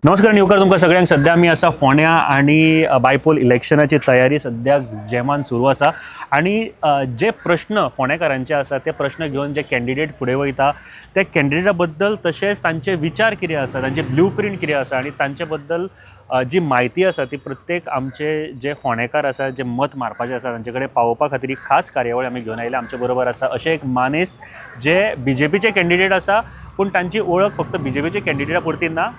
नमस्कार न्यूकार तुमकां सगळ्यांक सध्या आमी आसा फोंड्या आनी बायपोल इलेक्शनाची तयारी सद्याक जेमान सुरू आसा आनी जे प्रश्न फोंडेकारांचे आसा ते प्रश्न घेवन जे कॅन्डिडेट फुडें वयता त्या कॅन्डिडेटा बद्दल तशेंच तांचे विचार कितें आसा तांचे ब्लू प्रिंट कितें आसा आनी तांचे बद्दल जी म्हायती आसा ती प्रत्येक आमचे जे फोंडेकार आसा जे मत मारपाचे आसा तांचे कडेन पावोवपा खातीर ही खास कार्यावळ आमी घेवन आयल्या आमचे बरोबर आसा अशे एक मानेस्त जे BJPचे कॅन्डिडेट आसा पूण तांची वळख फक्त BJPचे कॅन्डिडेटा पुरती ना।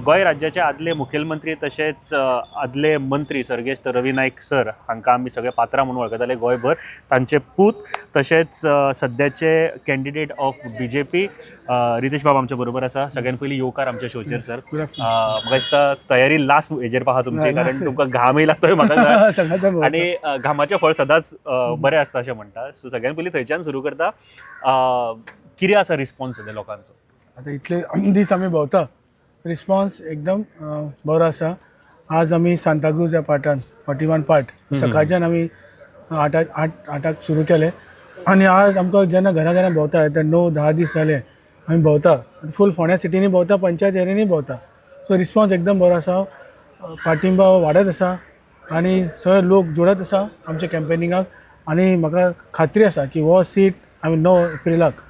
गोंय राज्याचे आदले मुखेलमंत्री तशेंच आदले मंत्री सर्गेस्त रवी नाईक सर हांकां आमी सगळे पात्रां म्हणून वळखताले गोंयभर, तांचे पूत तशेंच सद्याचे कॅन्डिडेट ऑफ BJP रितेश बाब आमचे बरोबर आसा। सगळ्यान पयलीं येवकार आमच्या शोचेर सर। म्हाका दिसता तयारी लास्ट हेजेर पहा तुमची, कारण तुमकां घामय लागतोय म्हाका आनी घामाचें फळ सदांच बरें आसता अशें म्हणटा। सो सगळ्यान पयलीं थंयच्यान सुरू करता, कितें आसा रिस्पॉन्स सद्या लोकांचो? आता इतले दीस आमी भोंवता, रिस्पॉन्स एकदम बरो आसा। आज आमी सांताक्रूज ह्या पार्टान 41 पार्ट सकाळच्यान आमी आठाक सुरू केले आनी आज आमकां जेन्ना घरा भोंवता येता 9-10 दीस जाले आमी भोंवता, फूल फोंड्या सिटीनी भोंवता, पंचायत एरियांनी भोंवता। सो रिस्पॉन्स एकदम बरो आसा, पाठिंबा वाडत आसा आनी सगळे लोक जोडत आसा आमच्या कॅम्पेनिंगाक आनी म्हाका खात्री आसा की हो सीट आमी 9 एप्रिलाक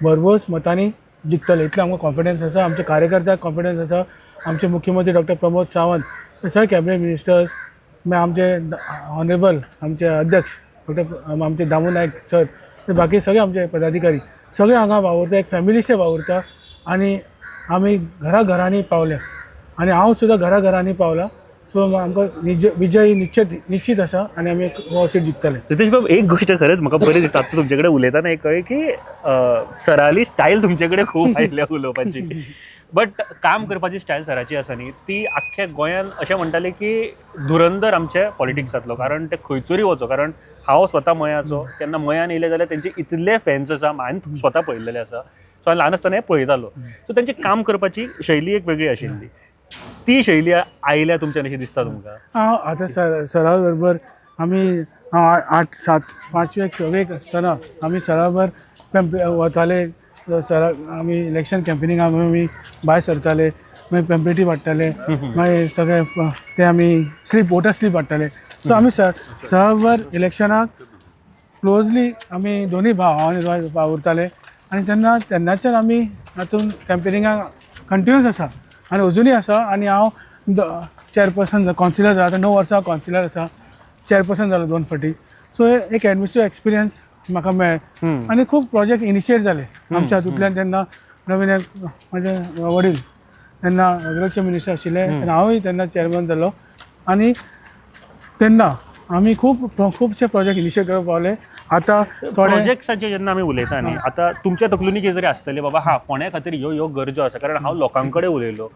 भरघोस मतांनी जिखतले, इतलें आमकां कॉन्फिडन्स आसा। आमचे कार्यकर्त्याक कॉन्फिडन्स आसा, आमचे मुख्यमंत्री डॉक्टर प्रमोद सावंत, सगळे कॅबिनेट मिनिस्टर्स, मागीर आमचे ऑनरेबल आमचे अध्यक्ष डॉक्टर आमचे दामू नायक सर, बाकी सगळे आमचे पदाधिकारी सगळे हांगा वावुरता, एक फॅमिलीशे वावुरता आनी आमी घरांनी पावल्या आनी हांव सुद्दां घरांनी पावला। सो आमकां विजय निश्चित आसा आनी आमी हो सीट जिखतले। रितेश बाब, एक गोष्ट खरंच म्हाका बरी दिसता आतां तुमचे कडेन उलयतना एक कळ्ळें की सराली स्टायल तुमचे कडेन खूब आयल्या उलोवपाची, बट काम करपाची स्टायल सराची आसा न्ही ती आख्ख्या गोंयान अशें म्हणटाले की धुरंदर आमचे पॉलिटिक्सांतलो, कारण ते खंयचोरी वचो, कारण हांव स्वता मयाचो, तेन्ना मयान येयले जाल्यार तेंचे इतले फॅन्स आसा, हांवें स्वता पळयलेले आसा। सो हांव ल्हान आसतना हें पळयतालो। सो तेंची काम करपाची शैली एक वेगळी आशिल्ली, ती शैली आयल्या तुमच्यान अशी दिसता तुमकां? आतां सरा बरोबर आमी 8-7-5 सगळेक आसतना आमी सरा बरोबर वताले, सरा आमी इलेक्शन कॅम्पेनिंगाक आमी भायर सरताले, मागीर पॅम्पलेटी वाडटाले, मागीर सगळे ते आमी वोटर स्लीप वाडटाले। सो आमी सरा बरोबर इलेक्शनाक क्लोजली आमी दोनूय भाव वावुरताले आनी तेन्नाच्यान आमी हातूंत कॅम्पेनिंगाक कंटिन्यूस आसा आनी अजुनूय आसा। आनी हांव चेअरपर्सन कावन्सिलर जाला, आतां 9 वर्सां कावन्सिलर आसा, चेअरपर्सन जालो 2 फावटी। सो एक एडमिनिस्ट्रेटिव्ह एक्सपिरियन्स म्हाका मेळ्ळें आनी खूब प्रोजेक्ट इनिशिएट जाले आमच्या हातूंतल्यान। तेन्ना नवीन म्हाजे वडील तेन्ना एग्रीकल्चर मिनिस्टर आशिल्ले आनी हांवूय तेन्ना चेअरमन जालो आनी तेन्ना आमी खुबशे प्रोजेक्ट इनिशिएट करपाक पावले। आतां प्रोजेक्ट्साचे जेन्ना आमी उलयता न्ही, आतां तुमच्या तकलेनी कितें तरी आसतलें बाबा हा फोंड्या खातीर ह्यो गरजो आसा, कारण हांव लोकां कडेन उलयलो,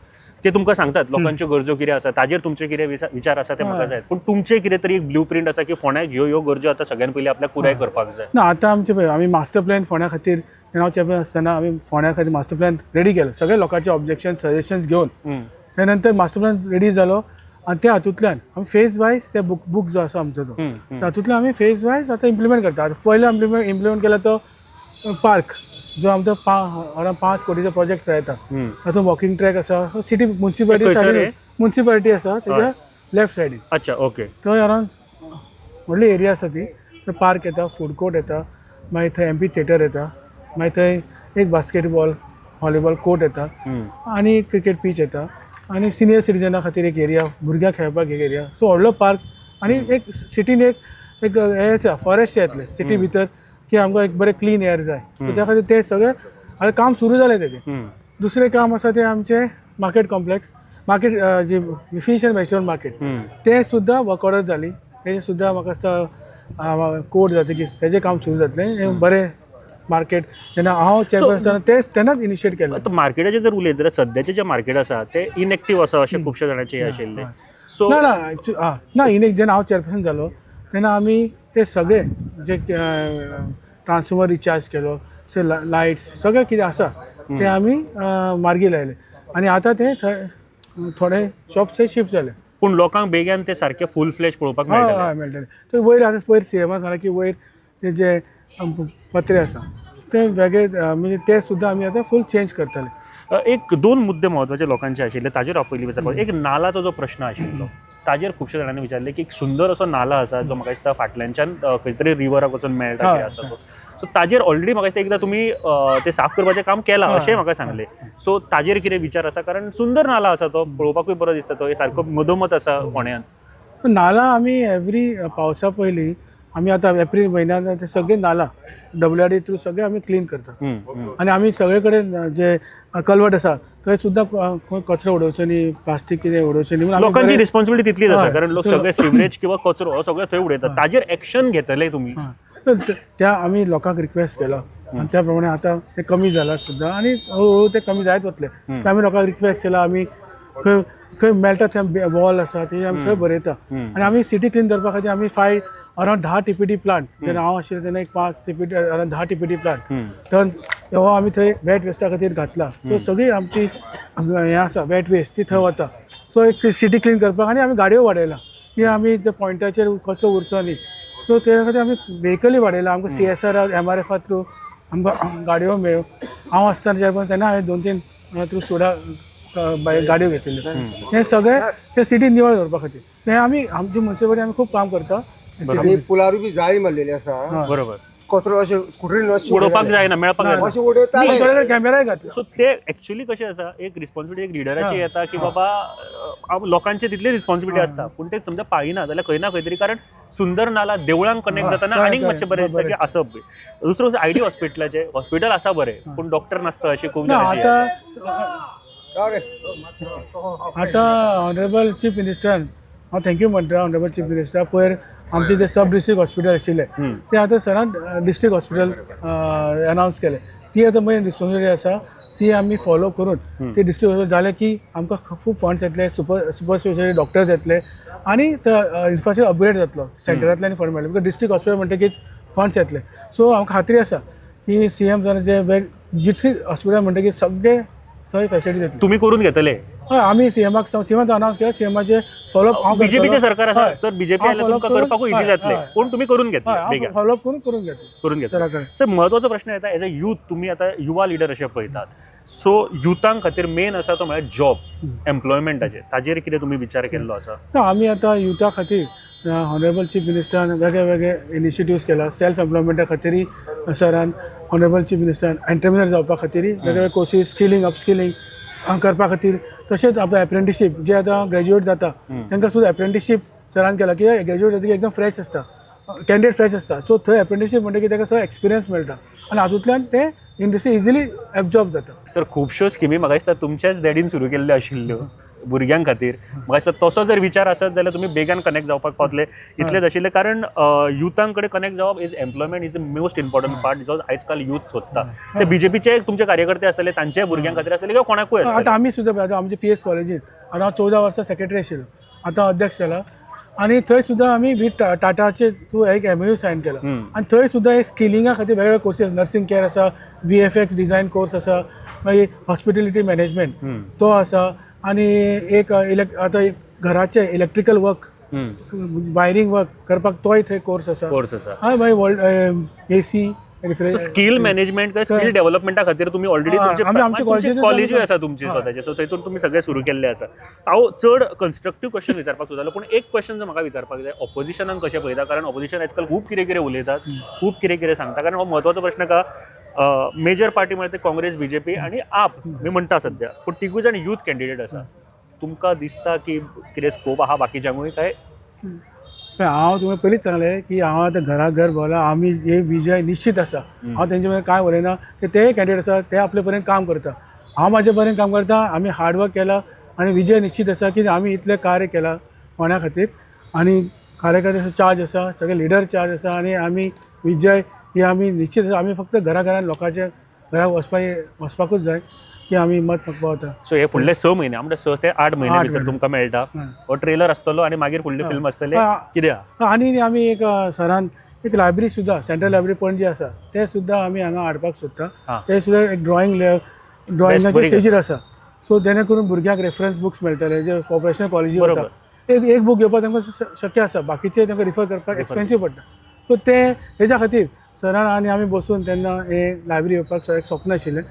ते तुमकां सांगतात लोकांच्यो गरजो कितें आसा, ताजेर तुमचे कितें विचार आसा ते म्हाका जाय, पूण तुमचे कितें तरी एक ब्लू प्रिंट आसा की फोंड्याक ह्यो गरजो आतां सगळ्यान पयलीं आपल्याक पुराय करपाक जाय। ना, आतां आमचे पळय आमी मास्टर प्लॅन फोंड्या खातीर, हांव चेअरमन आसतना आमी फोंड्या खातीर मास्टर प्लॅन रेडी केलो, सगळे लोकांचे ऑब्जेक्शन सजेशन्स घेवन। त्या नंतर मास्टर प्लॅन रेडी जालो आनी त्या हातूंतल्यान आमी फेज वायज ते बूक जो आसा आमचो तो तातूंतल्यान आमी फेज वायज आतां इम्प्लिमेंट करता। आतां पयलो इम्प्लिमेंट केला तो पार्क, जो आमचो अरावंड 5 कोटीचो प्रोजेक्ट येता, तातूंत वॉकिंग ट्रॅक आसा, सिटी म्युन्सिपालिटी आसा तेज्या लेफ्ट सायडीन। अच्छा, ओके। थंय अरावंड व्हडली एरिया आसा ती, थंय पार्क येता, फूड कोर्ट येता, मागीर थंय एम्पी थिएटर येता, मागीर थंय एक बास्केटबॉल व्हॉलीबॉल कोर्ट येता आनी क्रिकेट पीच येता आनी सिनियर सिटीजना खातीर एक एरिया, भुरग्यांक खेळपाक एक एरिया। सो व्हडलो पार्क आनी एक सिटीन एक हे आसा फॉरेस्ट येतले सिटी भितर की आमकां एक बरें क्लीन एअर जाय। सो त्या खातीर ते सगळे आतां काम सुरू जालें तेजें। दुसरें काम आसा तें आमचें मार्केट कॉम्प्लेक्स, जी फिश एंड व्हेजिटेबल मार्केट, ते सुद्दां वर्क ऑर्डर जाली, तेजें सुद्दां म्हाका दिसता कोर्ट जातकीर तेजें काम सुरू जातलें। बरें मार्केट जेन्ना हांव चेअरपर्सन तेन्नाच इनिशिएट केलें। आतां मार्केटाचें जर उलयत जाल्यार सद्याचें जें मार्केट आसा तें इनएक्टीव आसा अशें खुबशे जाणांचे आशिल्लें। सो ना जेन्ना हांव चेअरपर्सन जालो तेन्ना आमी ते सगळे जे ट्रान्सफॉर्मर रिचार्ज केलो, लायट्स सगळें कितें आसा ते आमी मार्गी लायले आनी आतां ते थोडे शॉप्स थंय शिफ्ट जाले। पूण लोकांक बेगीन ते सारके फूल फ्लॅश पळोवपाक मेळटले। तर वयर आतां पयर सीएमान सांगलें की वयर ते जे पत्रे आसा ते वेगळे, म्हणजे ते सुद्दां आमी आतां फूल चेंज करतले। एक दोन मुद्दे महत्वाचे लोकांचे आशिल्ले ताजेर हांव पयलीं विचारपाक एक नालाचो जो प्रश्न आशिल्लो ताजेर खुबश्या जाणांनी विचारले की एक सुंदर असो नाला आसा जो म्हाका दिसता फाटल्यानच्यान खंय तरी रिवराक वचून मेळटा कितें आसा तो सो ताजेर ऑलरेडी म्हाका दिसता एकदां तुमी ते साफ करपाचें काम केलां अशें म्हाका सांगलें सो ताजेर कितें विचार आसा कारण सुंदर नाला आसा तो पळोवपाकूय बरो दिसता तो सारको मदोमत आसा फोंड्यान नाला आमी एवरी पावसा पयलीं आमी आतां एप्रील म्हयन्यात ते सगळे नाला WRD थ्रू सगळे आमी क्लीन करता आनी आमी सगळे कडेन जे कलवट आसा थंय सुद्दां खंय कचरो उडोवचो न्ही प्लास्टीक कितें उडोवचें न्ही म्हणून लोकांची रिस्पॉन्सिबिलिटी तितलीच आसा कारण लोक सगळे सिवरेज किंवा कचरो हो सगळो थंय उडयतात ताजेर एक्शन घेतले तुमी त्या आमी लोकांक रिक्वेस्ट केला आनी त्या प्रमाणे आतां ते कमी जाला सुद्दां आनी हळू ते कमी जायत वतले ते आमी लोकांक रिक्वेस्ट केला आमी खंय खंय मेळटा थंय वॉल आसा ते आमी सगळें बरयता आनी आमी सिटी क्लीन करपा खातीर आमी अरावंड 10 TPD प्लांट जेन्ना हांव आशिल्लो तेन्ना एक 5 TPD अरावंड 10 TPD प्लांट तर हो आमी थंय वेट वेस्टा खातीर घातला सो सगळी आमची हें आसा वेट वेस्ट ती थंय वता सो एक सिटी क्लीन करपाक आनी आमी गाडयो वाडयला की आमी त्या पॉयंटाचेर कचरो उरचो न्ही सो त्या खातीर आमी व्हेकली वाडयला आमकां CSR MRF थ्रू आमकां गाडयो मेळ्यो हांव आसतना तेन्ना हांवें 2-3 थ्रू सोडा गाडयो घेतिल्ल्यो हे सगळें ते सिटी निवळ दवरपा खातीर ते आमी आमची मुन्सिपालिटी आमी खूप काम करता आणि पुलारूय बी जाळी मारलेली आसा बरोबर कचरो अशें स्कुटरीन उडोवपाक जायना मेळपाक जायना अशें उडयता कॅमेराय घातला सो ते एक्चुअली कशें आसा एक रिस्पॉन्सिबिलिटी एक लिडराची येता की बाबा लोकांचे तितली रिस्पॉन्सिबिलिटी आसता पूण ते समजा पाळिना जाल्यार खंय ना खंय तरी कारण सुंदर नाला देवळांक कनेक्ट जाताना आनीक मातशें बरें दिसता की आसप दुसरो ID हॉस्पिटलाचे हॉस्पिटल आसा बरें पूण डॉक्टर नासता अशी खूब आतां ऑनरेबल चीफ मिनिस्टरान हांव थँक्यू म्हणटा ऑनरेबल चीफ मिनिस्टर पयर आमचे जे सब डिस्ट्रिक्ट हॉस्पिटल आशिल्ले ते आतां सरान डिस्ट्रिक्ट हॉस्पिटल अनावन्स केले ती आतां मेन रिस्पॉन्सिबिलिटी आसा ती आमी फॉलो करून ते डिस्ट्रिक्ट हॉस्पिटल जालें की आमकां खूब फंड्स येतले सुपर स्पेशलिटी डॉक्टर्स येतले आनी इन्फ्रास्ट्रक्चर अपग्रेड जातलो सेंटरांतल्यान फंड मेळटले बिकॉज डिस्ट्रिक्ट हॉस्पिटल म्हणटकीच फंड्स येतले सो आमकां खात्री आसा की CM जावन जे डिस्ट्रिक्ट हॉस्पिटल म्हणटकीच सगळे थंय फॅसिलिटीज येतली तुम्ही करून घेतले हय आमी सीएमाक अनावन्स केला सीएमाचे फॉलोअप हांव बीजेपीचे सरकार आसा तर बीजेपी आयल्यार तुमकां करपाकूय इजी जातले पूण तुमी करून घेतले फॉलोअप करून घेतले सर महत्वाचो प्रश्न येता एज अ युथ तुमी आतां युवा लिडर अशें पळयतात सो युथांक खातीर मेन आसा तो म्हळ्यार जॉब एम्प्लॉयमेंटाचेर ताजेर कितें तुमी विचार केल्लो आसा ना आमी आतां युथा खातीर ऑनरेबल चीफ मिनिस्टरान वेगळे वेगळे इनिशिएटिव्स केला सेल्फ एम्प्लॉयमेंटा खातीरय सरान ऑनरेबल चीफ मिनिस्टरान एंटरप्रिनर जावपा खातीरय वेगळे कोर्सीस स्किलिंग अपस्किलिंग करपा खातीर तशेंच आपले एप्रेंटिसशीप जे आतां ग्रॅज्युएट जाता तांकां सुद्दां एप्रेंटिसशीप सरान केला की ग्रॅज्युएट जातकीर एकदम फ्रेश आसता कॅन्डिडेट फ्रेश आसता सो थंय एप्रेंटिसशीप म्हणटकीर ताका सगळो एक्सपिरियन्स मेळटा आनी हातूंतल्यान ते इंडस्ट्री इजिली एब्जॉर्ब जाता सर खुबश्यो स्किमी म्हाका दिसता तुमच्याच डॅडीन सुरू केल्ल्यो आशिल्ल्यो भुरग्यां खातीर म्हाका दिसता तसो जर विचार आसत जाल्यार तुमी बेगान कनेक्ट जावपाक पावतले इतलेंच आशिल्लें कारण युथां कडेन कनेक्ट जावप is employment is the most important part जो आयज काल यूथ सोदता ते बीजेपीचे तुमचे कार्यकर्ते आसतले तांच्या भुरग्यां खातीर आसतले किंवा कोणाकूय आतां आमी सुद्दां आतां आमचे PS कॉलेजीन आतां हांव 14 वर्सां सेक्रेटरी आशिल्लो आतां अध्यक्ष जाला आनी थंय सुद्दां आमी वीथ टाटाचे थ्रू एक MOU सायन केला आनी थंय सुद्दां एक स्किलिंगा खातीर वेगवेगळे कोर्सीस नर्सिंग केअर आसा VFX डिझायन कोर्स आसा मागीर हॉस्पिटॅलिटी मॅनेजमेंट तो आसा आनी एक आतां घराचे इलेक्ट्रिकल वर्क वायरींग वर्क करपाक तोय थंय कोर्स आसा हय मागीर AC स्कील मॅनेजमेंट काय स्कील डेव्हलपमेंटा खातीर तुमी ऑलरेडी तुमचे कॉलेजूय आसा तुमची स्वताचे सो थंयतून तुमी सगळे सुरू केल्ले आसा हांव चड कन्स्ट्रक्टीव क्वेश्चन विचारपाक सोदतालो पूण एक क्वेश्चन जो म्हाका विचारपाक जाय ऑपोजिशनान कशें पळयता कारण ऑपोजिशन आजकाल खूब कितें कितें उलयतात खूब कितें कितें सांगता कारण हो महत्वाचो प्रश्न का मेजर पार्टी म्हळ्यार ते काँग्रेस BJP आनी आप मी म्हणटा सध्या पूण तिगूय जाण यूथ कॅन्डिडेट आसा तुमकां दिसता की कितें स्कोप आहा बाकीच्यांकूय काय हांव तुवें पयलींच सांगलें की हांव आतां घर भोंवला आमी हे विजय निश्चित आसा हांव तेंचे मेरेन कांय उलयना की ते कॅन्डिडेट आसा ते आपले पर्यंत काम करता हांव म्हाजे पर्यंत काम करता आमी हार्डवर्क केला आनी विजय निश्चित आसा की आमी इतलें कार्य केलां फोंड्या खातीर आनी कार्यकर्त्याचो चार्ज आसा सगळे लिडर चार्ज आसा आनी आमी विजय ही आमी निश्चित आसा आमी फक्त घराघरान लोकांच्या घराक वचपाकूच जाय की आमी मत फक्त पावता सो हे फुडले 6 म्हयने म्हणजे 6 ते 8 म्हयने भितर तुमकां मेळटा हो ट्रेलर आसतलो आनी मागीर फुडली फिल्म आसतले कित्याक आनी आमी एक सरान एक लायब्ररी सुद्दां सेंट्रल लायब्ररी पणजी आसा ते सुद्दां आमी हांगा हाडपाक सोदता ते सुद्दां एक ड्रॉइंगाचे स्टेजीर आसा सो जेणे करून भुरग्यांक रेफरन्स बुक्स मेळटले जे प्रोफेशनल कॉलेजी वता एक बूक घेवपाक तांकां शक्य आसा बाकीचे तांकां रिफर करपाक एक्सपेन्सीव पडटा सो ते हेज्या खातीर सरान आनी आमी बसून तेन्ना हे लायब्ररी येवपाक एक स्वप्न आशिल्लें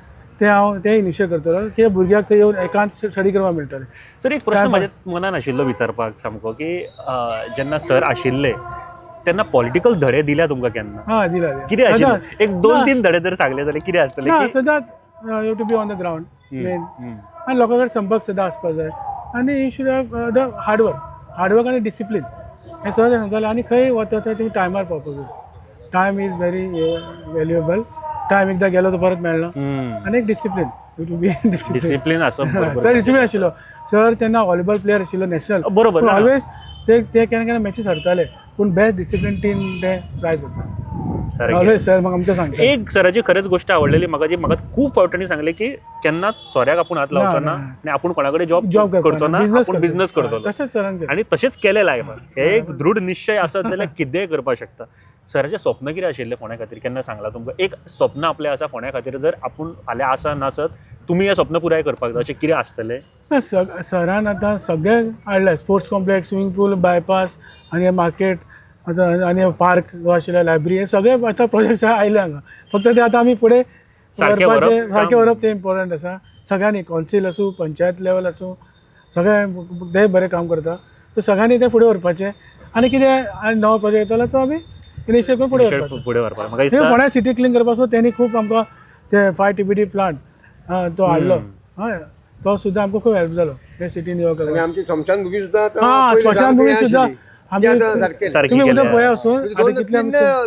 ते इनिशिएट करतलो की भुरग्याक थंय येवन एकांत स्टडी करपाक मेळटलें. सर एक प्रश्न म्हाज्या मनान आशिल्लो विचारपाक सामको की जेन्ना सर आशिल्ले तेन्ना पॉलिटिकल धडे दिल्या तुमकां केन्ना? हां दिला कितें आशिल्लें? एक 2-3 धडे जर सांगले जाल्यार कितें आसतलें ना की सदांच you to be on the ground man आनी लोकां कडेन संपर्क सदां आसपाक जाय आनी you should have the hard work आनी डिसिप्लीन हें सदांच सांगतालें. आनी खंय वता थंय तुमी टायमार पावपाक जाय. Time is very valuable. Time एकदां गेलो तो परत मेळना. आनी एक discipline you to be discipline आसप सर डिसिप्लीन आशिल्लो. सर तेन्ना व्हॉलीबॉल प्लेयर आशिल्लो नॅशनल. बरोबर. ऑलवेज ते केन्ना केन्ना मॅचीस हरताले पूण बेस्ट डिसिप्लीन टीम ते प्रायज जाता. ऑलवेज सर म्हाका आमकां सांगता. एक सराची खरेंच गोष्ट आवडलेली म्हाका खूप फावटांनी सांगले की केन्नाच सोऱ्याक आपूण हात लावचो ना आनी आपूण कोणाकडे जॉब करचो ना, आपूण बिझनेस करतलो. तशेंच सरान आणि तशेंच केलें लायफान. हे एक दृढ निश्चय आसत जाल्यार कितेंय करपाक शकता. सराचें स्वप्न कितें आशिल्लें फोंड्या खातीर केन्ना सांगलां तुमकां? एक स्वप्न आपलें आसा फोंड्या खातीर, जर आपूण फाल्यां आसा नासत तुमी हें स्वप्न पुराय करपाक जाय अशें कितें आसतलें? सरान आतां सगळें हाडलें. स्पोर्ट्स कॉम्प्लेक्स, स्विमींग पूल, बायपास आनी मार्केट आनी पार्क जो आशिल्लो, लायब्ररी, हे सगळे आतां प्रोजेक्ट्स आयले हांगा. फक्त ते आतां आमी फुडें सारकें व्हरप ते इम्पॉर्टंट आसा. सगळ्यांनी कौन्सील आसूं, पंचायत लेवल आसूं, सगळे ते बरें काम करता. सो सगळ्यांनी ते फुडें व्हरपाचें आनी कितें नवो प्रोजेक्ट येतलो तो आमी इनिशिएट करून फुडें व्हरपाक. म्हाका व्हरपाचो. फोंड्या सिटी क्लीन करपाचो तेणी खूब आमकां ते 5 TBD प्लांट तो हाडलो. हय तो सुद्दां आमकां खूब हेल्प जालो हे सिटी निवळ करपाक. आणि आमची स्मशान भूमी सुद्धा स्मशान भूमी सुद्दां सारकेली. तुम्ही उदक पळया वचून आतां कितले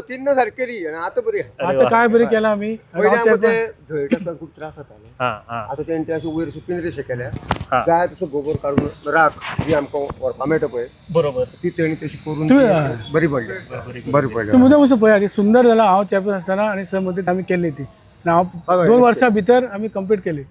तीन सारकेली आणि आता बरी आतां काय बरी केला आमी. खूप त्रास जाताले. आता तेणी ते अशें वयर पिंजरे केल्या जाय तसो गोबर काडून राख जी आमकां व्हरपा मेळटा पळय बरोबर ती तेणी तशी करून बरी पडली. तुम्ही उदक वचून पळया की सुंदर जाला. हांव चॅम्पियन आसतना आनी सर मदीं आमी केल्ली ती. हांव 2 वर्सां भितर आमी कंप्लीट केली.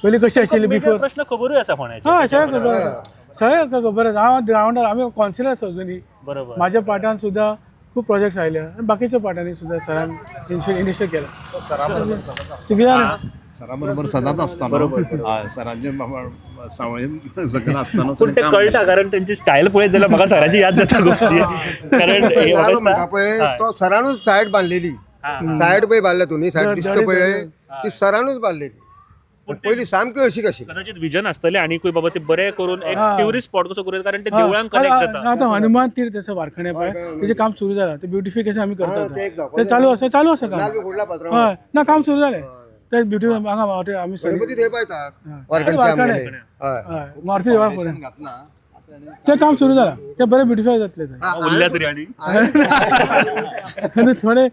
पयलीं कशी आशिल्ली बिफोर प्रश्न खबरूय आसा फोंड्याचे. हय सगळें खबर आसा. सगळें खबर आसा. हांव ग्रावंडार आमी कौन्सिलर आसा अजुनी. बरोबर. म्हाज्या पार्टान सुद्दां खूब प्रोजेक्ट्स आयले आनी बाकीच्या पार्टांनी सुद्दां सरान इनिशिएट केला. सरा बरोबर सदांच आसता न्हू. सरांचे सावळेन सकयल आसतना पूण ते कळटा कारण त्यांची स्टायल पळयत जाल्यार म्हाका सराची याद जाता गोष्टी. कारण हे म्हणटा पळय तो सरानूच सायड बांदलेली. सायड पळय बांदल्या तुम्ही सायड दिसता पळय ती सरानूच बांदलेली. पयलीं सामकी अशी कशी कदाचित विजन आसतलें आनीकूय बाबा ते बरें करून एक ट्युरिस्ट स्पॉट कसो करूं कारण ते देवळान कनेक्ट जाता. आतां हनुमान तीर्थ आसा वारखणे पळय तेजें काम सुरू जालां. ते ब्युटिफिकेशन आमी करतात ते चालू आसा काम. हय ना काम सुरू जालें. ते ब्युटी हांगा आमी गणपती थंय पायता वारकणचे. हय मारुती देवळा फुडें ते काम सुरू जालां. ते बरें ब्युटिफाय जातले थंय. उरल्या तरी आनी थोडे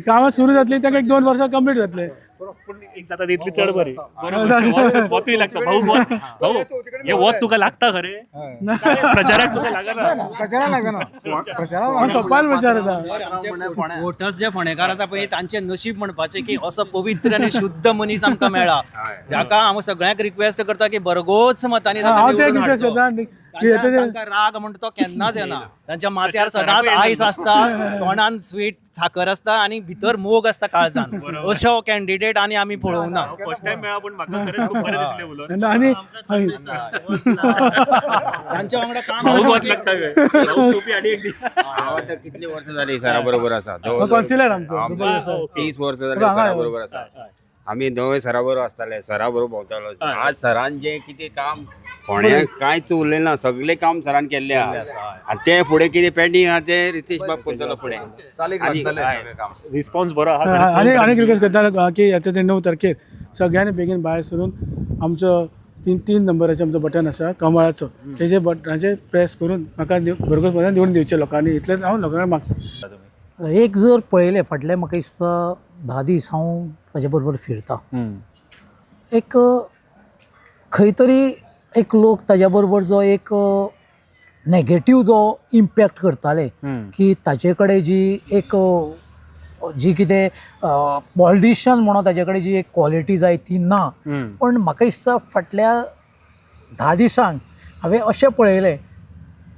कामां सुरू जातली ताका 1-2 वर्सां कंप्लीट जातले. पूण एक जाता तितली चड बरी. वतूय लागता. भाऊ हे वत तुका लागता खरें? प्रचाराक तुका लागना. सोपान विचार आसा. वोटर्स जे फोंडेकार आसा पळय तांचे नशीब म्हणपाचे की असो पवित्र आनी शुद्ध मनीस आमकां मेळ्ळा जाका हांव सगळ्यांक रिक्वेस्ट करता की भरघोस मतांनी तांकां राग म्हणटा तो केन्नाच येना. तांच्या माथ्यार सदांच आयस आसता, तोंडान स्वीट साखर आसता आनी भितर मोग आसता काळजान. अशो कॅन्डिडेट आनी आमी पळोवंक ना. फर्स्ट टायम मेळ्ळा पूण म्हाका खरेंच खूब बरें दिसलें उलोवन. आनी तांच्या वांगडा काम वत लागता टोपी आनी एक दी. हांव आतां कितली वर्सां जाली सरा बरोबर आसा. कौन्सिलर आमचो 30 वर्सां जाली सरा बरोबर आसा. आमी दोय सरा बरोबर आसताले. सरा बरोबर भोंवतालो. आज सरान जें कितें काम फोंड्याक कांयच उरलें ना. सगळें काम सरान केल्लें आहा. आनी ते फुडें कितें पेंडींग आहा ते रितेश बाब करतलो फुडें. रिस्पॉन्स बरो आहा. आनी रिक्वेस्ट करता की येता ते 9 तारखेर सगळ्यांनी बेगीन भायर सरून आमचो 3 नंबराचें आमचो बटन आसा कमळाचो तेजे बटनाचेर प्रेस करून म्हाका भरघोस मतान निवडून दिवचे लोकांनी. इतलें हांव लोकांक मागता. एक जर पळयलें फाटले म्हाका दिसता 10 दीस हांव ताजे बरोबर फिरता. एक खंय तरी एक लोक ताज्या बरोबर जो एक नेगेटीव जो इम्पॅक्ट करताले की ताजे कडेन जी कितें पॉलिटिशियन म्हणून ताजे कडेन जी एक क्वॉलिटी जाय ती ना. पण म्हाका दिसता फाटल्या 10 दिसांक हांवें अशें पळयलें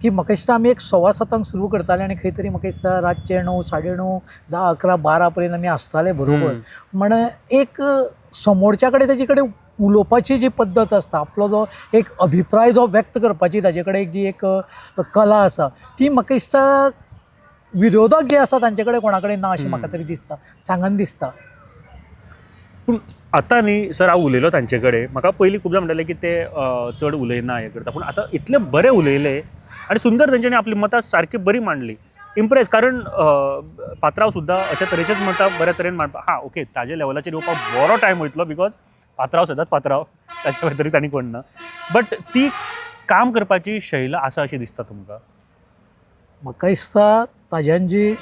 की म्हाका दिसता आमी एक 7:15 सुरू करताले आनी खंय तरी म्हाका दिसता रातचे 9, 9:30, 10, 11, 12 पर्यंत आमी आसताले बरोबर. म्हण एक समोरच्या कडेन ताजे कडेन उलोवपाची जी पद्दत आसता, आपलो जो एक अभिप्राय जो व्यक्त करपाची ताजे कडेन जी एक कला आसा ती म्हाका दिसता विरोधक जे आसा तांचे कडेन कोणा कडेन ना अशें म्हाका तरी दिसता. सांगन दिसता. पूण आतां न्ही सर हांव उलयलो तांचे कडेन म्हाका पयलीं खूब जाण म्हणटाले की ते चड उलयना हें करता पूण आतां इतले बरे उलयले आनी सुंदर तेंच्यांनी आपली मतां सारकी बरी मांडली इम्प्रेस कारण पात्रांव सुद्दां अशा तरेचेच मतां बऱ्या तरेन मांडपा हां ओके ताजे लेवलाचेर येवपाक बरो टायम वयतलो बिकॉज पात्रांव सदांच पात्रांव ताच्या भितर तांणी कोण ना बट ती काम करपाची शैली आसा अशी दिसता तुमकां म्हाका दिसता ताज्यान जी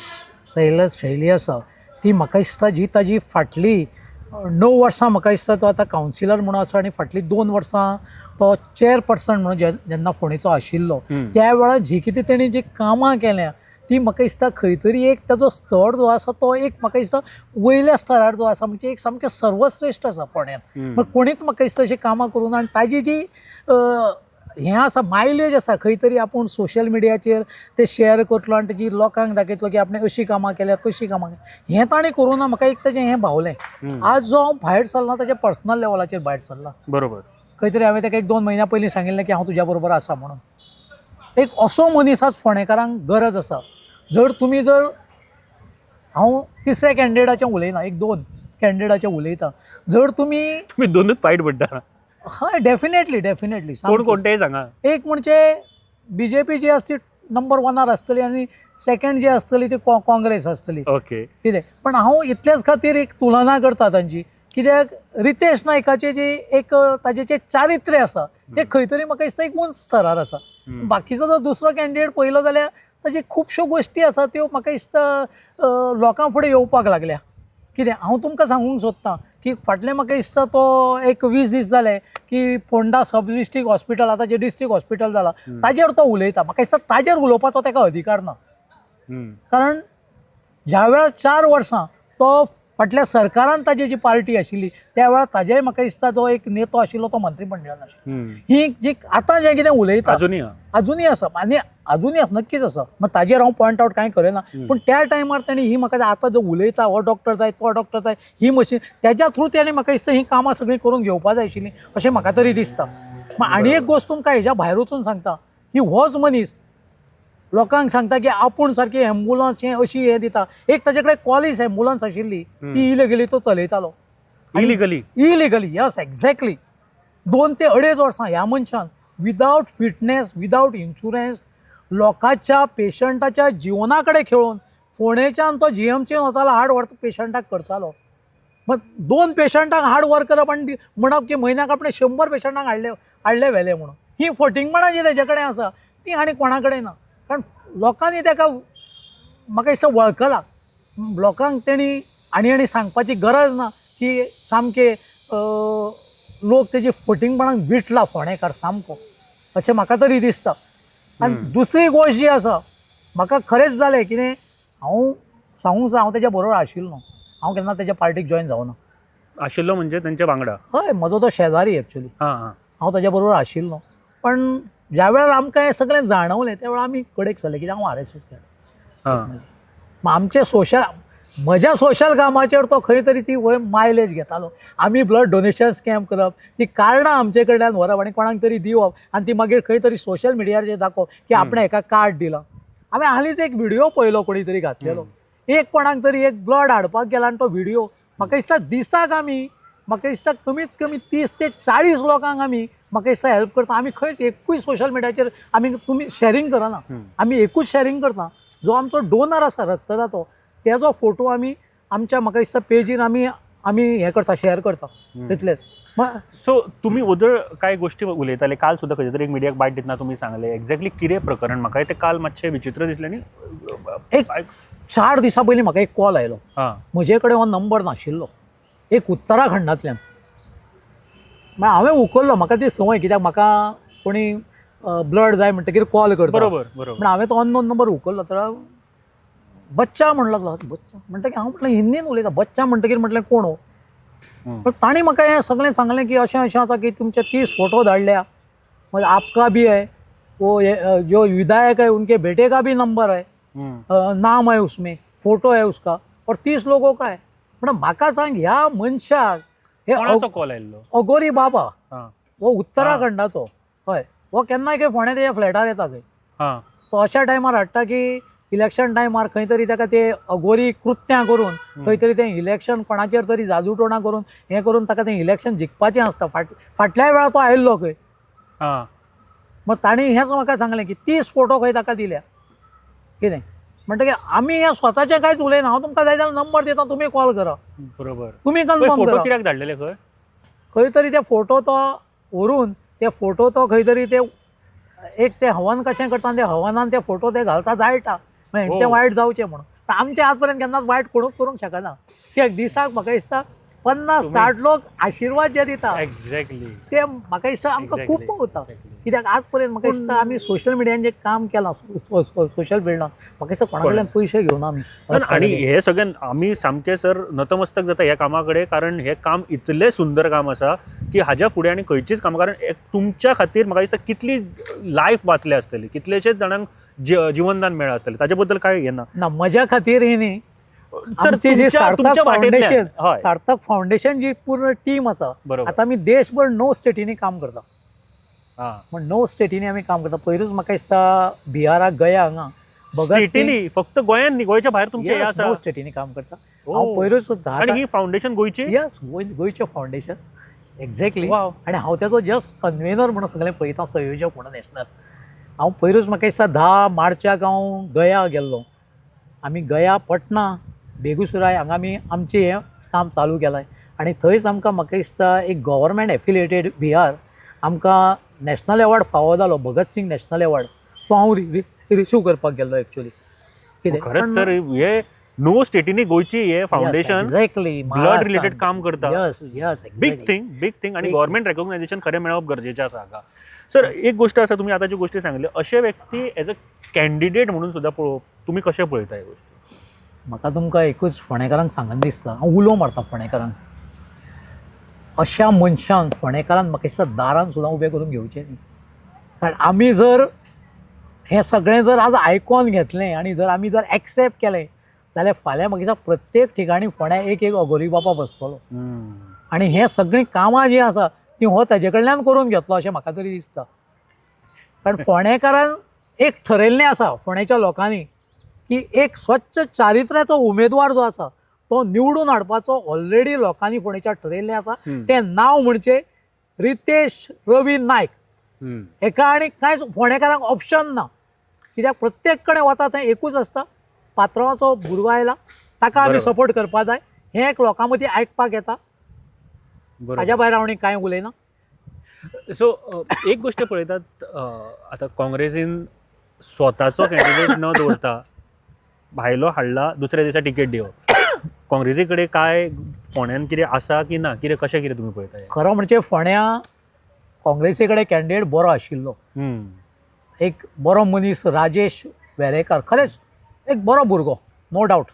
शैली आसा ती म्हाका दिसता जी ताजी फाटली 9 वर्सां म्हाका दिसता तो आतां कावन्सिलर म्हणून आसा आनी फाटली 2 वर्सां तो चेअरपर्सन म्हणून जेन्ना फोंडेचो आशिल्लो त्या वेळार जी कितें तेणी जी कामां केल्या ती म्हाका दिसता खंय तरी एक ताजो स्तर जो आसा तो एक म्हाका दिसता वयल्या स्तरार जो आसा म्हणजे एक सामकें सर्वश्रेश्ठ आसा फोंड्यान कोणीच म्हाका दिसता अशी कामां करूं ना आनी ताजी जी हें आसा मायलेज आसा खंय तरी आपूण सोशल मिडियाचेर ते शेअर करतलो आनी तेजी लोकांक दाखयतलो की आपणें अशी कामां केल्या तशी कामां केल्या हें ताणें करूं ना म्हाका एक ताजें हें भावलें आज जो हांव भायर सरला ताच्या पर्सनल लेवलाचेर भायर सरला बरोबर खंय तरी हांवें ताका 1-2 म्हयन्या पयलीं सांगिल्लें की हांव तुज्या बरोबर आसा म्हणून एक असो मनीस आज फोंडेकारांक गरज आसा जर हांव तिसऱ्या कॅन्डिडेटाचें उलयना 1-2 कॅन्डिडेटाचें उलयता जर तुमी दोनूच फायट पडटा हय डेफिनेटली कोण कोणतेय सांगा एक म्हणजे BJP जी आसती नंबर 1 आसतली आनी सेकंड जी आसतली ती काँग्रेस आसतली ओके कितें पण हांव इतलेच खातीर एक तुलना करता तांची कित्याक रितेश नायकाचें जी एक ताजें जें चारित्र्य आसा तें खंय तरी म्हाका दिसता एक उंच स्तरार आसा बाकीचो जो दुसरो कॅन्डिडेट पळयलो जाल्यार ताजी खुबश्यो गोश्टी आसा त्यो म्हाका दिसता लोकां फुडें येवपाक लागल्या कितें हांव तुमकां सांगूंक सोदतां की फाटलें म्हाका दिसता तो एक 20 दीस जाले की फोंडा सब डिस्ट्रिक्ट हॉस्पिटल आतां जें डिस्ट्रिक्ट हॉस्पिटल जालां ताजेर तो उलयता म्हाका दिसता ताजेर उलोवपाचो ताका अधिकार ना कारण ज्या वेळार 4 वर्सां तो फाटल्या सरकारान ताजी जी पार्टी आशिल्ली त्या वेळार ताजेय म्हाका दिसता जो एक नेतो आशिल्लो तो मंत्रिमंडळान आशिल्लो ही जी आतां जें कितें उलयता अजुनूय आसा आनी अजुनूय आसा नक्कीच आसा मग ताजेर हांव पॉयंट आवट कांय करिना पूण त्या टायमार ताणें ही म्हाका आतां जो उलयता हो डॉक्टर जाय तो डॉक्टर जाय ही मशीन त्याच्या थ्रू ताणें म्हाका दिसता ही कामां सगळीं करून घेवपा जाय आशिल्लीं अशें म्हाका तरी दिसता आनी एक गोश्ट तुमकां हेज्या भायर वचून सांगता की होच मनीस लोकांक सांगता की आपूण सारकी एम्बुलन्स हें अशी हें दिता एक ताजे कडेन कॉलेज एम्बुलन्स आशिल्ली ती इलिगली तो चलयतालो इलिगली यस एक्झॅक्टली 2 ते 2.5 वर्सां ह्या मनशान विदावट फिटनेस विदावट इन्शुरन्स लोकांच्या पेशंटाच्या जिवना कडेन खेळून फोंडेच्यान तो GMCन वतालो हार्ड वर्क पेशंटाक करतालो मग 2 पेशंटाक हार्ड वर्क करप आनी म्हणप की म्हयन्याक आपणें 100 पेशंटाक हाडले व्हेले म्हणून ही फटींगपणां जी तेजे कडेन आसा ती आनी कोणा कडेन ना कारण लोकांनी ताका म्हाका दिसता वळखला लोकांक तेणी आनी सांगपाची गरज ना की सामके लोक तेजी फटींगपणाक विटला फोंडेकार सामको अशें म्हाका तरी दिसता आनी दुसरी गोश्ट जी आसा म्हाका खरेंच जालें कितें हांव सांगूंक जाय हांव तेज्या बरोबर आशिल्लो हांव केन्ना तेज्या पार्टीक जॉयन जावना आशिल्लो म्हणजे तेंच्या वांगडा हय म्हजो तो शेजारी एक्चुली हांव ताच्या बरोबर आशिल्लो पण ज्या वेळार आमकां हें सगळें जाणवलें त्या वेळार आमी कडेक सरले कित्याक हांव RSS केलो मग आमचे म्हज्या सोशल कामाचेर तो खंय तरी ती वय मायलेज घेतालो आमी ब्लड डोनेशन कॅम्प करप ती कार्डां आमचे कडल्यान व्हरप आनी कोणाक तरी दिवप आनी ती मागीर खंय तरी सोशल मिडियाचेर दाखोवप की आपणें हेका कार्ड दिलां हांवें हालींच एक व्हिडियो पळयलो कोणी तरी घातलेलो एक कोणाक तरी एक ब्लड हाडपाक गेला आनी तो व्हिडियो म्हाका दिसता दिसाक आमी म्हाका दिसता कमीत कमी 30 ते 40 लोकांक आमी म्हाका दिसता हेल्प करता आमी खंयच एकूय सोशल मिडियाचेर आमी तुमी शेअरिंग करना आमी एकूच शेअरिंग करता जो आमचो डोनर आसा रक्तदातो तेजो फोटो आमी आमच्या म्हाका दिसता पेजीर आमी हें करता शेअर करता तितलेंच सो तुम्ही उदळ कांय गोश्टी उलयताले काल सुद्दां खंय तरी एक मिडियाक बायट दितना तुमी सांगले एक्झॅक्टली कितें प्रकरण म्हाका ते काल मातशें विचित्र दिसलें न्ही एक 4 दिसां पयलीं म्हाका एक कॉल आयलो म्हजे कडेन हो नंबर नाशिल्लो एक उत्तराखंडांतल्यान मागीर हांवें उखल्लो म्हाका ती संवय कित्याक म्हाका कोणी ब्लड जाय म्हणटकीर कॉल करता बरोबर म्हण हांवें तो अननोन नंबर उखल्लो तर बच्चा म्हणून लागलो बच्चा म्हणटकीर हांव म्हटलें हिंदीन उलयता बच्चा म्हणटकीर म्हटलें कोण हो पण ताणी म्हाका हें सगळें सांगलें की अशें आसा की तुमचे 30 फोटो धाडल्या म्हणजे आपका भी है वो जो विधायक है उनके बेटे का भी नंबर है नाम है उसमें फोटो है उसका और 30 लोगों का है पण म्हाका सांग ह्या मनशाक हे कॉल आयल्लो अगोरी बाबा हो उत्तराखंडाचो हय हो केन्नाय खंय फोंड्या तेज्या फ्लॅटार येता खंय तो अशा टायमार हाडटा की इलेक्शन टायमार खंय तरी ताका ते अघोरी कृत्यां करून खंय तरी तें इलेक्शन कोणाचेर तरी जाजूटोणा करून हें करून ताका तें इलेक्शन जिखपाचें आसता. फाटल्या वेळार तो आयिल्लो खंय. हां मग ताणी हेंच म्हाका सांगलें की 30 फोटो खंय ताका दिल्या. कितें म्हणटकीर आमी हें स्वताचें कांयच उलयना. हांव तुमकां जाय जाल्यार नंबर दिता, तुमी कॉल करा, बरोबर. तुमी पळय, कन्फर्म फोटो करा. कित्याक धाडलेले खंय? खंय तरी ते फोटो तो व्हरून ते फोटो तो खंय तरी ते एक ते हवन कशें करता आनी ते हवनान ते फोटो ते घालता जायटा. मागीर हेंचें वायट जावचें म्हणून. पण आमचें आज पर्यंत केन्नाच वायट कोणूच करूंक शकना. कित्याक दिसाक म्हाका दिसता 50-60 लोक आशिर्वाद जे दिता एक्झॅक्टली. ते म्हाका दिसता आमकां खूब पावता. कित्याक आज पर्यंत म्हाका दिसता आमी सोशल मिडियान जें काम केलां सोशल फिल्डान म्हाका दिसता कोणा कडल्यान पयशे घेवना आमी. आणि हे सगळ्यान आमी सामके सर नतमस्तक जाता ह्या कामा कडेन, कारण हे काम इतलें सुंदर काम आसा की हाज्या फुडें आनी खंयचीच कामां, कारण तुमच्या खातीर म्हाका दिसता कितली लायफ वाचले आसतली, कितलेशेच जाणांक जिवनदान मेळ्ळां आसतलें. ताचे बद्दल काय हें ना म्हज्या खातीर ही न्ही, सर, आमची जी सार्थक तुमच्या वाटेंतल्यान. फावंडेशन हय. सार्थक फावंडेशन जी पूर्ण टीम आसा, बरोबर. आतां आमी देशभर 9 स्टेटींनी काम करता. हां पण 9 स्टेटींनी आमी काम करता. पयरूच म्हाका दिसता बिहाराक गया हांगा भगत सिंग स्टेटीनी फक्त गोंयान न्ही, गोंयच्या भायर तुमचे हे आसा. 9 स्टेटींनी काम करता. हांव पयरूच आणि ही फाउंडेशन गोंयची. यस गोंयचे फावंडेशन एक्झॅक्टली. वाव. आणि हांव त्याचो जस्ट कन्व्हेनर म्हणून सगळें पळयता, संयोजक म्हणून नॅशनल. हांव पयरूच म्हाका दिसता 10 मार्चाक हांव गया गेल्लो. आमी गया, पटना, बेगुसराय हांगा आमी आमचें हें काम चालू केलां. आनी थंयच आमकां म्हाका दिसता एक गव्हर्मेंट एफिलिएटेड बिहार आमकां नॅशनल अवॉर्ड फावो जालो, भगत सिंग नॅशनल अवॉर्ड. तो हांव रिसीव करपाक गेल्लो एक्चुअली. कितें खरंच सर, हे 9 स्टेटींनी गोंयची हे फाउंडेशन एक्झॅक्टली ब्लड रिलेटेड काम करता. यस यस बिग थिंग आणि गव्हर्मेंट रेकॉग्नायझेशन खरें मेळप गरजेचें आसा हाका. सर, एक गोष्ट आसा, तुमी आतांची गोष्टी सांगले, अशे व्यक्ती एज अ कॅन्डिडेट म्हणून सुद्दां पळोवप तुमी कशें पळयता ह्यो गोष्टी? म्हाका तुमकां एकूच फोंडेकारांक सांगन दिसता, हांव उलो मारता फोंडेकारांक. अशा मनशांक फोंडेकारान म्हाका दिसता दारान सुद्दां उबें करून घेवचें न्ही. कारण आमी जर हें सगळें जर आज आयकोन घेतलें आनी जर आमी जर एक्सेप्ट केलें जाल्यार फाल्यां म्हाका दिसता प्रत्येक ठिकाणी फोंड्या एक अघोरी बाबा बसतलो. आनी हें सगळीं कामां जीं आसा ती हो ताजे कडल्यान करून घेतलो अशें म्हाका तरी दिसता. कारण फोंडेकारान एक ठरयल्लें आसा फोंड्याच्या लोकांनी की एक स्वच्छ चारित्र्याचो उमेदवार जो आसा तो निवडून हाडपाचो ऑलरेडी लोकांनी फोंडेच्या ठरयल्लें आसा. तें नांव म्हणजे रितेश रवी नायक. हेका आनी कांयच फोंडेकारांक ऑप्शन ना. कित्याक प्रत्येक कडेन वता थंय एकूच आसता, पात्रांवाचो भुरगो आयला, ताका आमी सपोर्ट करपा जाय. हें एक लोकां मदीं आयकपाक येता. हाज्या भायर हांव कांय उलयना. सो एक गोष्ट पळयतात, आतां काँग्रेसीन स्वताचो कॅन्डिडेट न दवरता भायलो हाडला, दुसऱ्या दिसा टिकेट दिवप. काँग्रेसी कडेन काय फोंड्यान कितें आसा की ना, कितें कशें कितें तुमी पळयता? खरो म्हणजे फोंड्या काँग्रेसी कडेन कॅन्डिडेट बरो आशिल्लो. एक बरो मनीस राजेश वेरेकार, खरेंच एक बरो भुरगो, नो डावट.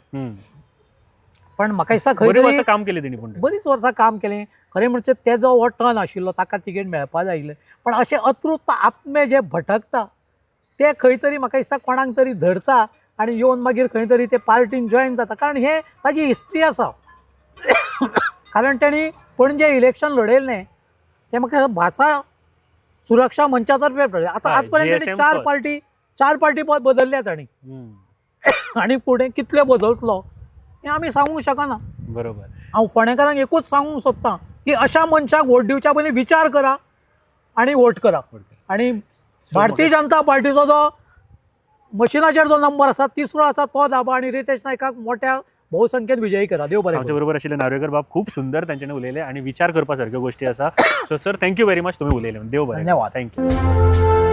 पण म्हाका दिसता खंय तरी काम केलें तेणी, पूण बरीच वर्सां काम केलें. खरें म्हणजे तेजो हो टर्न आशिल्लो, ताका तिकेट मेळपा जाय आशिल्लें. पण अशें अतृप्त आत्मे जे भटकता ते खंय तरी म्हाका दिसता कोणाक तरी धरता आनी येवन मागीर खंय तरी ते पार्टीन जॉयन जाता. कारण हे ताजी हिस्ट्री आसा. कारण तेणी पणजे इलेक्शन लडयल्लें तें म्हाका भासा सुरक्षा मंचा तर्फे पडलें. आतां आज पर्यंत तेणी चार पार्टी बदलल्या तांणी. आनी फुडें कितले बदलतलो हें आमी सांगूंक शकना. बरोबर. हांव फोंडेकारांक एकूच सांगूंक सोदतां की अशा मनशाक वोट दिवच्या पयलीं विचार करा आनी वोट करा. आनी भारतीय जनता पार्टीचो जो मशिनाचेर जो नंबर आसा 3रो आसा तो दाबा आनी रितेश नायकाक मोठ्या भोवसंख्येन विजयी करा. देव बरें. आमच्या बरोबर आशिल्ले नार्वेकर बाब खूप सुंदर तांच्यानी उलयले आणि विचार करपा सारक्यो गोष्टी आसा. So sir, thank you very much, तुम्ही उलयले. देव बरें. धन्यवाद. थँक्यू.